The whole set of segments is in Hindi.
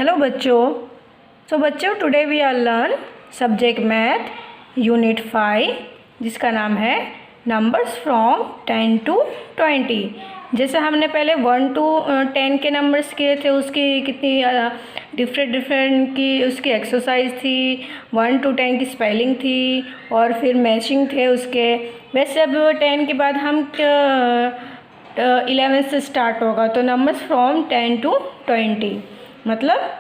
हेलो बच्चों। बच्चों today we are learn subject math unit 5 जिसका नाम है नंबर्स फ्रॉम 10 to 20। जैसे हमने पहले 1 to 10 के नंबर्स किए थे, उसकी कितनी डिफरेंट की उसकी एक्सरसाइज थी, 1 to 10 की स्पेलिंग थी और फिर मैचिंग थे उसके। वैसे अब 10 के बाद हम 11 से स्टार्ट होगा, तो नंबर्स फ्रॉम 10 to 20 मतलब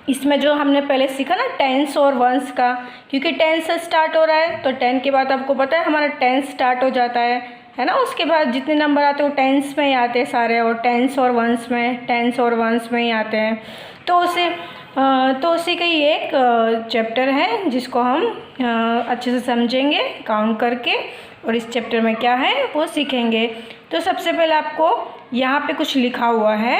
इसमें जो हमने पहले सीखा ना टेंस और वंस का, क्योंकि 10 से स्टार्ट हो रहा है तो 10 के बाद आपको पता है हमारा टेंस स्टार्ट हो जाता है ना। उसके बाद जितने नंबर आते हैं वो टेंस में ही आते हैं सारे, और टेंस और वंस में ही आते हैं। तो उसी का ही एक चैप्टर है जिसको हम अच्छे से समझेंगे काउंट करके, और इस चैप्टर में क्या है वो सीखेंगे। तो सबसे पहले आपको यहाँ पे कुछ लिखा हुआ है,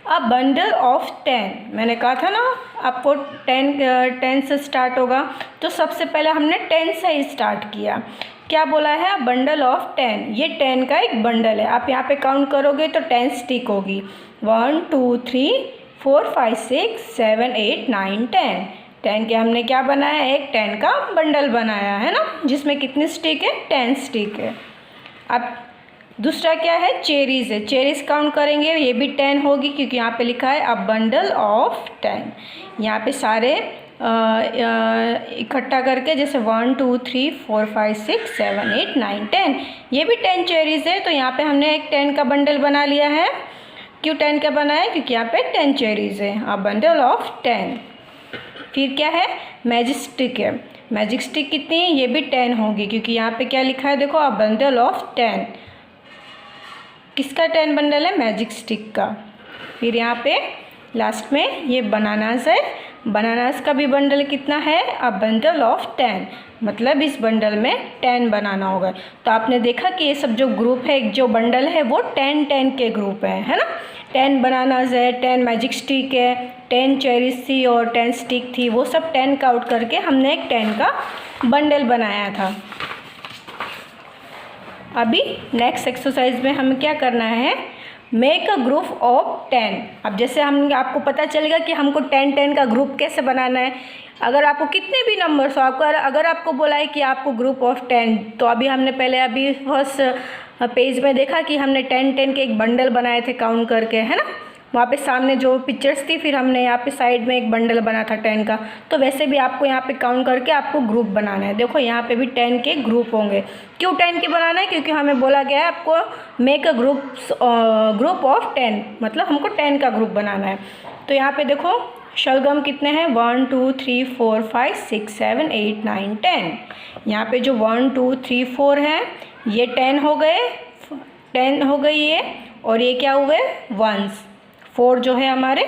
अ बंडल ऑफ 10। मैंने कहा था ना आपको 10 से स्टार्ट होगा, तो सबसे पहले हमने 10 से ही स्टार्ट किया। क्या बोला है? A bundle of 10। ये 10 का एक बंडल है। आप यहाँ पे काउंट करोगे तो 10 स्टिक होगी। 1 2 3 4 5 6 7 8 9 10। 10 के हमने क्या बनाया? एक 10 का बंडल बनाया है ना, जिसमें कितनी स्टिक है? 10 स्टिक है। अब दूसरा क्या है? चेरीज़ है। चेरीज़ काउंट करेंगे, ये भी 10 होगी, क्योंकि यहाँ पे लिखा है अ बंडल ऑफ 10। यहाँ पे सारे इकट्ठा करके जैसे 1 2 3 4 5 6 7 8 9 10, ये भी 10 चेरीज़ है। तो यहाँ पे हमने एक 10 का बंडल बना लिया है। क्यों 10 का बनाया? क्योंकि यहाँ पे 10 चेरीज़ है। A bundle of 10। फिर क्या है? मैजिक स्टिक है। मैजिक स्टिक कितनी है? ये भी 10 होगी, क्योंकि यहाँ पे क्या लिखा है देखो, अ बंडल ऑफ 10। किसका 10 बंडल है? मैजिक स्टिक का। फिर यहाँ पे लास्ट में ये बनानास है। बनानास का भी बंडल कितना है? A bundle of 10। मतलब इस बंडल में 10 बनाना होगा। तो आपने देखा कि ये सब जो ग्रुप है, जो बंडल है वो 10 के ग्रुप है ना। 10 बनानास है, 10 मैजिक स्टिक है, 10 चेरीज थी और 10 स्टिक थी, वो सब 10 का आउट करके हमने एक 10 का बंडल बनाया था। अभी नेक्स्ट एक्सरसाइज में हमें क्या करना है? Make a group of 10। अब जैसे आपको पता चलेगा कि हमको 10 का ग्रुप कैसे बनाना है। अगर आपको कितने भी नंबर्स हो, अगर आपको बोला है कि आपको ग्रुप ऑफ 10, तो हमने पहले फर्स्ट पेज में देखा कि हमने 10 के एक बंडल बनाए थे काउंट करके, है ना। वहाँ पे सामने जो पिक्चर्स थी, फिर हमने यहाँ पे साइड में एक बंडल बना था 10 का। तो वैसे भी आपको यहाँ पे काउंट करके आपको ग्रुप बनाना है। देखो यहाँ पे भी 10 के ग्रुप होंगे। क्यों 10 के बनाना है? क्योंकि हमें बोला गया है आपको मेक अ ग्रुप ऑफ 10, मतलब हमको 10 का ग्रुप बनाना है। तो यहाँ पे देखो शलगम कितने हैं? 1 2 3 4 5 6 7 8 9 10। यहाँ पे जो 1 2 3 4 हैं ये 10 हो गए, 10 हो गई ये, और ये क्या हुए? 1s। 4 जो है हमारे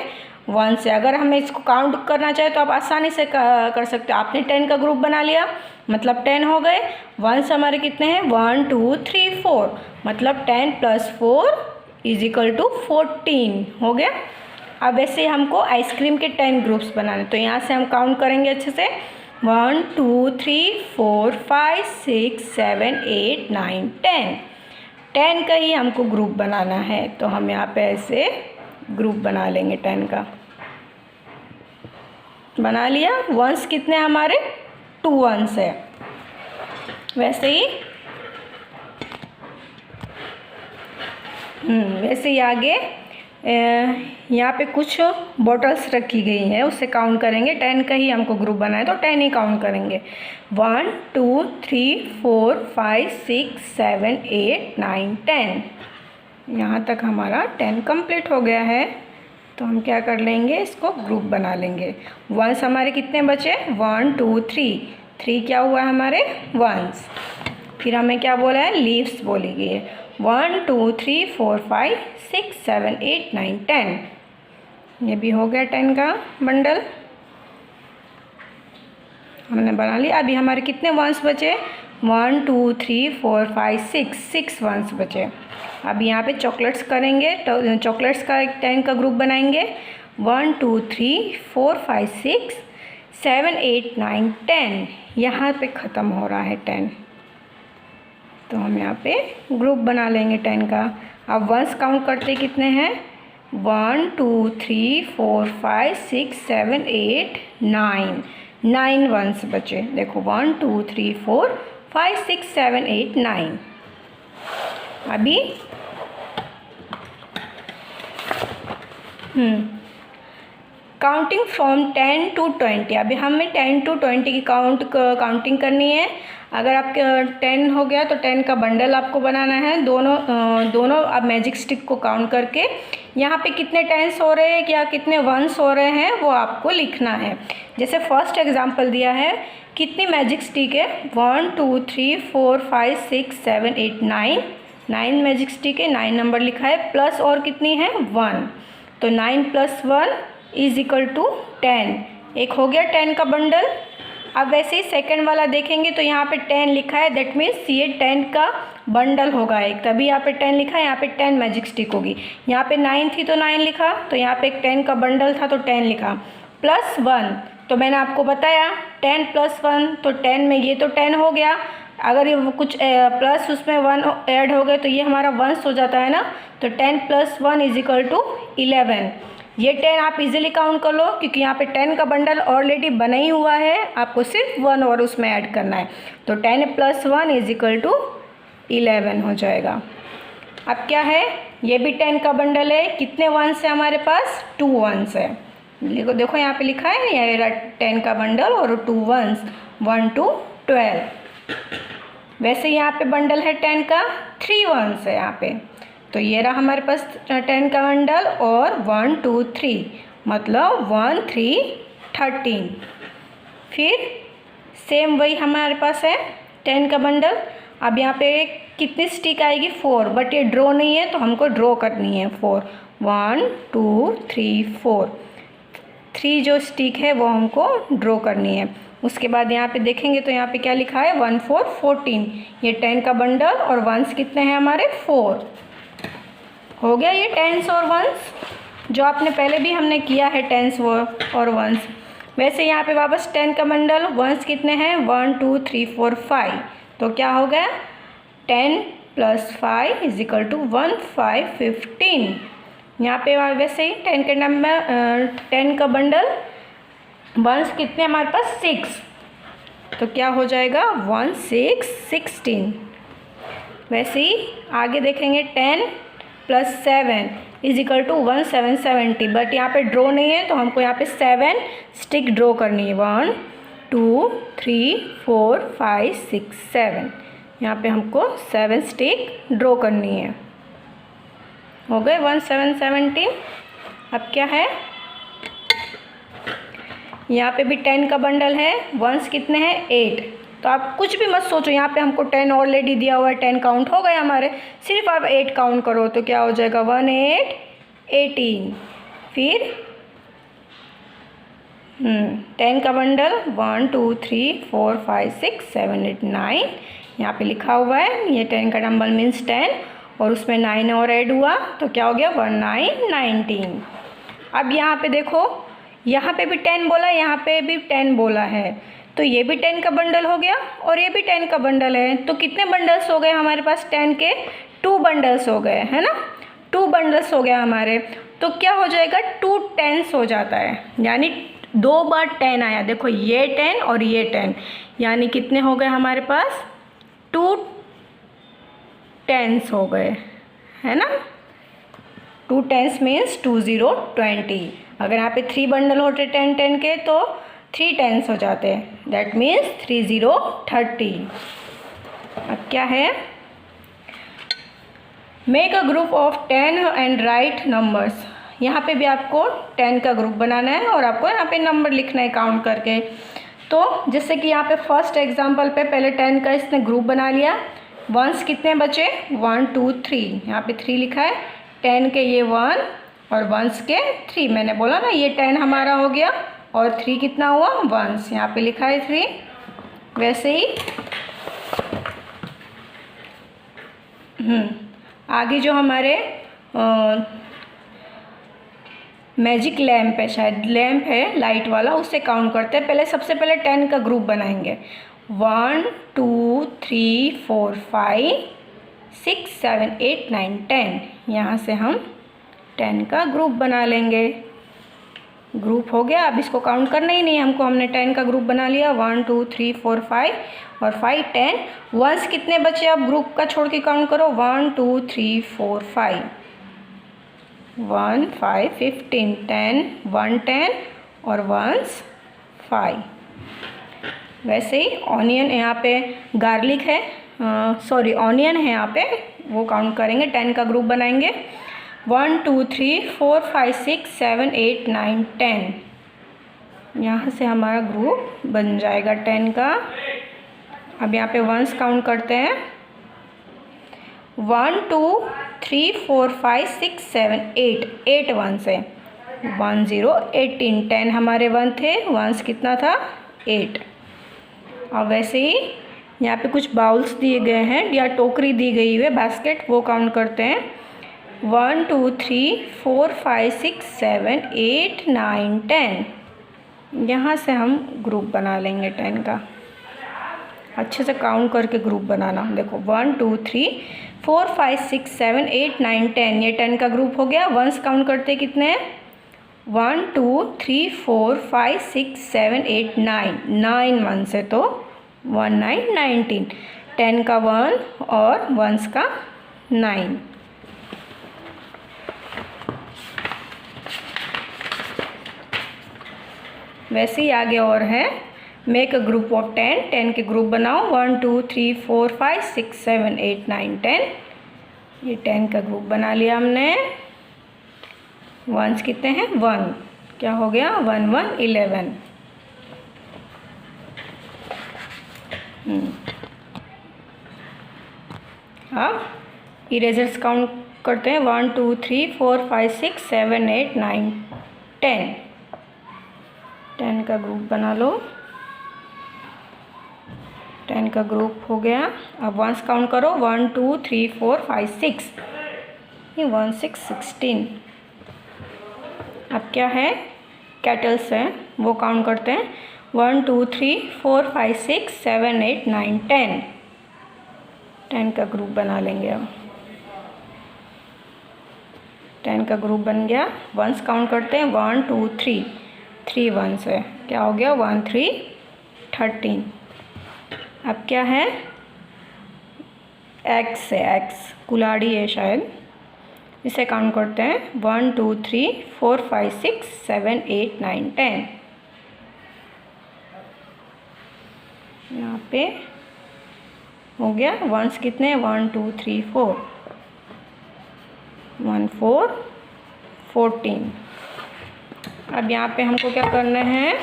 1 से। अगर हमें इसको काउंट करना चाहे तो आप आसानी से कर सकते हो। आपने 10 का ग्रुप बना लिया, मतलब 10 हो गए। 1s हमारे कितने हैं? 1 2 3 4, मतलब 10 + 4 = 14 हो गया। अब वैसे हमको आइसक्रीम के 10 ग्रुप्स बनाने, तो यहाँ से हम काउंट करेंगे अच्छे से। 1 2 3 4 5 6 7 8 9 10। 10 का ही हमको ग्रुप बनाना है, तो हम यहाँ पे ऐसे ग्रुप बना लेंगे। 10 का बना लिया। 1s कितने हमारे? 2 1s है। वैसे ही आगे यहाँ पे कुछ बॉटल्स रखी गई हैं, उससे काउंट करेंगे। 10 का ही हमको ग्रुप बनाए तो 10 ही काउंट करेंगे। 1 2 3 4 5 6 7 8 9 10। यहाँ तक हमारा 10 कंप्लीट हो गया है। तो हम क्या कर लेंगे? इसको ग्रुप बना लेंगे। 1s हमारे कितने बचे? 1 2 3। 3 क्या हुआ हमारे? 1s। फिर हमें क्या बोला है? लीव्स बोली गई है। 1 2 3 4 5 6 7 8 9 10। ये भी हो गया 10 का बंडल, हमने बना लिया। अभी हमारे कितने 1s बचे? 1 2 3 4 5 6 1s बचे। अब यहाँ पे चॉकलेट्स करेंगे, तो चॉकलेट्स का एक 10 का ग्रुप बनाएंगे। 1 2 3 4 5 6 7 8 9 10। यहाँ पे ख़त्म हो रहा है 10, तो हम यहाँ पे ग्रुप बना लेंगे 10 का। अब 1s काउंट करते कितने हैं? 1 2 3 4 5 6 7 8 9, 9 वंस बचे। देखो 1 2 3 4 5 6 7 8 9। अभी काउंटिंग फ्रॉम 10 टू 20। अभी हमें 10 टू 20 की काउंटिंग करनी है। अगर आपके 10 हो गया तो 10 का बंडल आपको बनाना है। दोनों आप मैजिक स्टिक को काउंट करके यहाँ पे कितने 10s हो रहे हैं या कितने 1s हो रहे हैं वो आपको लिखना है। जैसे फर्स्ट एग्जांपल दिया है, कितनी मैजिक स्टिक है, 1 2 3 4 5 6 7 8 9, 9 मैजिक स्टिक है, 9 नंबर लिखा है, प्लस और कितनी है 1, तो 9 + 1 इज इक्वल टू 10। एक हो गया 10 का बंडल। अब वैसे ही सेकंड वाला देखेंगे तो यहाँ पे 10 लिखा है, दैट मीन्स ये 10 का बंडल होगा एक, तभी यहाँ पे 10 लिखा है। यहाँ पे 10 मैजिक स्टिक होगी। यहाँ पे 9 थी तो 9 लिखा, तो यहाँ पे एक 10 का बंडल था तो 10 लिखा, प्लस 1। तो मैंने आपको बताया 10 + 1 तो 10 में ये तो 10 हो गया। अगर ये कुछ प्लस उसमें 1 ऐड हो गए तो ये हमारा 1s हो जाता है ना, तो 10 + 1 इज इक्वल टू 11। ये 10 आप इजीली काउंट कर लो क्योंकि यहाँ पे 10 का बंडल ऑलरेडी बना ही हुआ है, आपको सिर्फ 1 और उसमें ऐड करना है। तो 10 + 1 इज इक्वल टू 11 हो जाएगा। अब क्या है, ये भी 10 का बंडल है। कितने 1s है हमारे पास, 2 1s है। देखो यहाँ पे लिखा है ये 10 का बंडल और 2 1s, 1 2 12। वैसे यहाँ पे बंडल है 10 का, 3 1s है यहाँ पे। तो ये रहा हमारे पास 10 का बंडल और 1 2 3, मतलब 1 3 13। फिर सेम वही हमारे पास है 10 का बंडल। अब यहाँ पे कितनी स्टिक आएगी, 4, बट ये ड्रॉ नहीं है तो हमको ड्रॉ करनी है 4। 1 2 3 4, 3 जो स्टिक है वो हमको ड्रॉ करनी है। उसके बाद यहाँ पे देखेंगे तो यहाँ पे क्या लिखा है, 1 4 14। ये 10 का बंडल और 1s कितने हैं हमारे, 4 हो गया। ये 10s और 1s जो आपने पहले भी हमने किया है, 10s और 1s। वैसे यहाँ पे वापस 10 का बंडल, 1s कितने हैं, 1 2 3 4 5, तो क्या हो गया 10 + 5 इज इक्वल टू 1 5 15। यहाँ पे वैसे ही 10 के नंबर 10 का बंडल, 1s कितने हमारे पास 6, तो क्या हो जाएगा 1 6 16। वैसे ही आगे देखेंगे 10 + 7 इज इक्वल टू 1 7 70, बट यहाँ पे ड्रॉ नहीं है तो हमको यहाँ पे 7 स्टिक ड्रॉ करनी है। 1 2 3 4 5 6 7, यहाँ पे हमको 7 स्टिक ड्रॉ करनी है। हो गए 1 7 17। अब क्या है, यहाँ पे भी 10 का बंडल है, 1s कितने हैं 8। तो आप कुछ भी मत सोचो, यहाँ पे हमको 10 ऑलरेडी दिया हुआ है, 10 काउंट हो गए हमारे, सिर्फ आप 8 काउंट करो तो क्या हो जाएगा 1 8 18। फिर 10 का बंडल 1 2 3 4 5 6 7 8 9, यहाँ पे लिखा हुआ है ये 10 का नंबर मीन्स 10 और उसमें 9 और ऐड हुआ तो क्या हो गया 1 9 19। अब यहाँ पे देखो, यहाँ पे भी 10 बोला, यहाँ पे भी 10 बोला है, तो ये भी 10 का बंडल हो गया और ये भी 10 का बंडल है। तो कितने बंडल्स हो गए हमारे पास, 10 के 2 बंडल्स हो गए, है ना, 2 बंडल्स हो गया हमारे। तो क्या हो जाएगा 2 10s हो जाता है, यानी 2 बार 10 आया। देखो ये 10 और ये 10, यानी कितने हो गए हमारे पास 2 10s हो गए, है ना। 2 10s मीन्स 2 0 20। अगर यहाँ पे 3 बंडल होते 10 10 के तो 3 10s हो जाते हैं, दैट मीन्स 3 0 30। अब क्या है, make a group of 10 and right numbers. यहाँ पे भी आपको 10 का ग्रुप बनाना है और आपको यहाँ पे नंबर लिखना है काउंट करके। तो जैसे कि यहाँ पे फर्स्ट एग्जांपल पे पहले 10 का इसने ग्रुप बना लिया, 1s कितने बचे 1 2 3, यहाँ पे 3 लिखा है, 10 के ये 1 और 1s के 3। मैंने बोला ना ये 10 हमारा हो गया और 3 कितना हुआ 1s, यहाँ पे लिखा है 3। वैसे ही आगे जो हमारे मैजिक लैम्प है, शायद लैम्प है लाइट वाला, उससे काउंट करते हैं। पहले सबसे पहले 10 का ग्रुप बनाएंगे, 1 2 3 4 5 6 7 8 9 10। यहाँ से हम 10 का ग्रुप बना लेंगे। ग्रुप हो गया, अब इसको काउंट करना ही नहीं हमको, हमने 10 का ग्रुप बना लिया। 1 2 3 4 5 और 5 10। वंस कितने बचे आप ग्रुप का छोड़ के काउंट करो। 1 2 3 4 5 1 5 15 10 1 10 और वंस 5। वैसे ही ऑनियन यहाँ पे गार्लिक है, सॉरी ऑनियन है यहाँ पे, वो काउंट करेंगे। 10 का ग्रुप बनाएंगे। 1 2 3 4 5 6 7 8 9 10। यहाँ से हमारा ग्रुप बन जाएगा 10 का। अब यहाँ पे वंस काउंट करते हैं। 1 2 3 4 5 6 7 8 वंस है। 1 0 18 10 हमारे वन थे, वंस कितना था 8। और वैसे ही यहाँ पे कुछ बाउल्स दिए गए हैं या टोकरी दी गई है, बास्केट, वो काउंट करते हैं। 1 2 3 4 5 6 7 8 9 10। यहाँ से हम ग्रुप बना लेंगे 10 का। अच्छे से काउंट करके ग्रुप बनाना। देखो 1 2 3 4 5 6 7 8 9 10, ये 10 का ग्रुप हो गया। वंस काउंट करते कितने हैं। 1 2 3 4 5 6 7 8 9 वंस है तो 1 9 19। 10 का 1 और वंस का 9। वैसे ही आगे और है। मेक अ ग्रुप ऑफ 10, 10 के ग्रुप बनाओ। 1 2 3 4 5 6 7 8 9 10। ये 10 का ग्रुप बना लिया हमने। वंस कितने हैं 1, क्या हो गया 1 1 11। अब इरेजर्स काउंट करते हैं। 1 2 3 4 5 6 7 8 9 10। 10 का ग्रुप बना लो। 10 का ग्रुप हो गया। अब वंस काउंट करो। 1 2 3 4 5 6, ये 1 6 16। अब क्या है, कैटल्स हैं, वो काउंट करते हैं। 1 2 3 4 5 6 7 8 9 10। 10 का ग्रुप बना लेंगे। अब 10 का ग्रुप बन गया। वंस काउंट करते हैं। 1 2 3, 3 वंस है, क्या हो गया 1 3 13। अब क्या है, एक्स है, एक्स कुल्हाड़ी है शायद, इसे काउंट करते हैं। 1 2 3 4 5 6 7 8 9 10। यहाँ पे हो गया। वंस कितने 1 2 3 4 1 4 14। अब यहाँ पे हमको क्या करना है,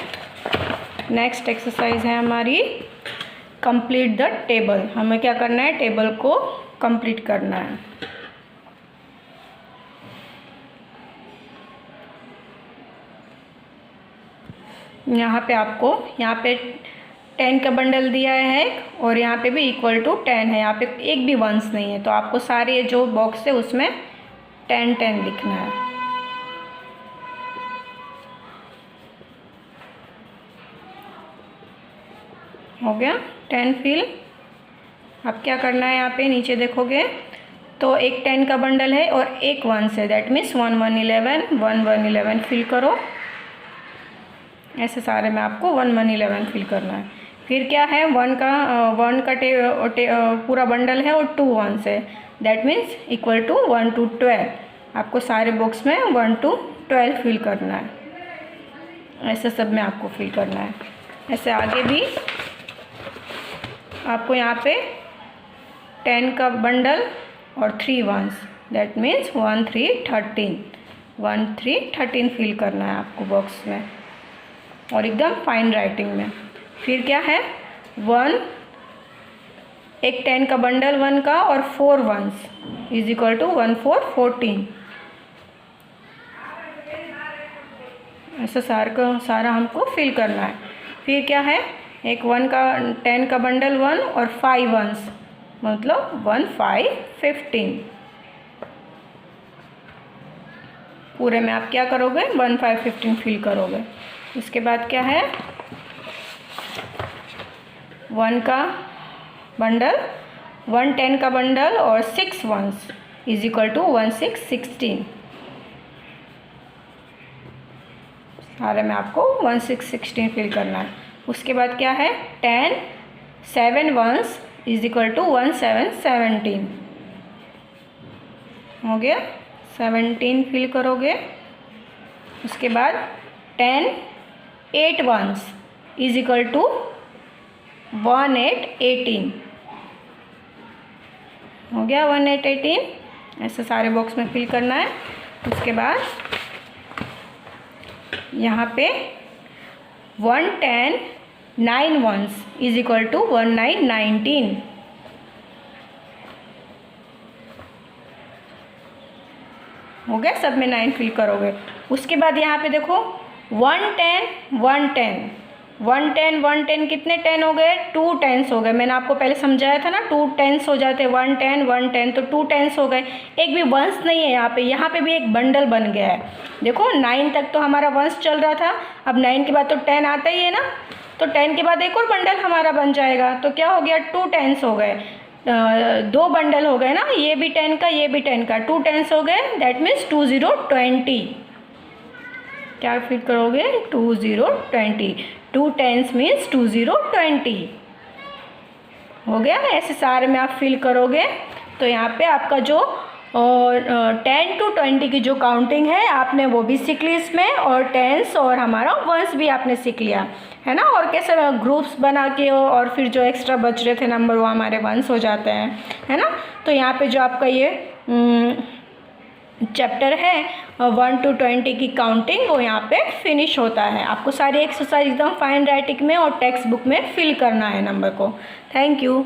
नेक्स्ट एक्सरसाइज है हमारी कंप्लीट द टेबल। हमें क्या करना है, टेबल को कंप्लीट करना है। यहाँ पे आपको, यहाँ पे 10 का बंडल दिया है और यहाँ पे भी इक्वल टू 10 है। यहाँ पे एक भी वंस नहीं है, तो आपको सारे जो बॉक्स है उसमें 10 10 लिखना है। हो गया 10 फिल। अब क्या करना है, यहाँ पे नीचे देखोगे तो एक 10 का बंडल है और एक वंस है, दैट मीन्स 1 1 11 1 1 11 फिल करो। ऐसे सारे में आपको 1 1 11 फिल करना है। फिर क्या है, 1 का पूरा बंडल है और 2 वंस है, that means equal to 1 to 12। आपको सारे बॉक्स में 1 to 12 फिल करना है। ऐसे सब में आपको फिल करना है। ऐसे आगे भी आपको यहाँ पे 10 का बंडल और 3 वंस, दैट मीन्स 1 3 13 1 3 13 फिल करना है आपको बॉक्स में, और एकदम फाइन राइटिंग में। फिर क्या है, 1 एक 10 का बंडल 1 का और 4 वंस इज इक्वल टू 1 4 14। ऐसा सारा हमको फिल करना है। फिर क्या है, एक 10 का बंडल 1 और 5 वंस, मतलब 1 5 15। पूरे में आप क्या करोगे, 1 5 15 फिल करोगे। इसके बाद क्या है, 1 का बंडल 1 10 का बंडल और 6 वंस इज इक्वल टू 1 6 16। सारे में आपको 1 6 16 फिल करना है। उसके बाद क्या है 10 7 1s इज इक्वल टू 1 7 17 हो गया। 17 फिल करोगे। उसके बाद 10 8 1s इज इक्वल टू 1 8 18 हो गया। 1 8 18 ऐसे सारे बॉक्स में फिल करना है। उसके बाद यहाँ पे 1 10 9 1s इज इक्वल टू 1 9 19 हो गया। सब में 9 फिल करोगे। उसके बाद यहाँ पे देखो 1 10 1 10 1 10 1 10 कितने 10 हो गए 2 10s हो गए। मैंने आपको पहले समझाया था ना 2 10s हो जाते 1 10 1 10 तो 2 10s हो गए। एक भी वंस नहीं है यहाँ पे भी एक बंडल बन गया है। देखो 9 तक तो हमारा वंस चल रहा था, अब 9 के बाद तो 10 आता ही है ना, तो 10 के बाद एक और बंडल हमारा बन जाएगा। तो क्या हो गया 2 10s हो गए, 2 बंडल हो गए ना, ये भी 10 का ये भी 10 का, 2 10s हो गए। दैट मीन्स 2 0 20 क्या फिल करोगे 2 0 20 2 10s मीन्स 2 0 20 हो गया। ऐसे सारे में आप फिल करोगे तो यहाँ पे आपका जो 10 to 20 की जो काउंटिंग है आपने वो भी सीख ली इसमें, और टेंस और हमारा वंस भी आपने सीख लिया है ना। और कैसे ग्रुप्स बना के और फिर जो एक्स्ट्रा बच रहे थे नंबर वो हमारे वंस हो जाते हैं, है ना। तो यहाँ पे जो आपका ये चैप्टर है 1 to 20 की काउंटिंग वो यहाँ पे फिनिश होता है। आपको सारी एक्सरसाइज एकदम फाइन राइटिंग में और टेक्स्ट बुक में फिल करना है नंबर को। Thank you.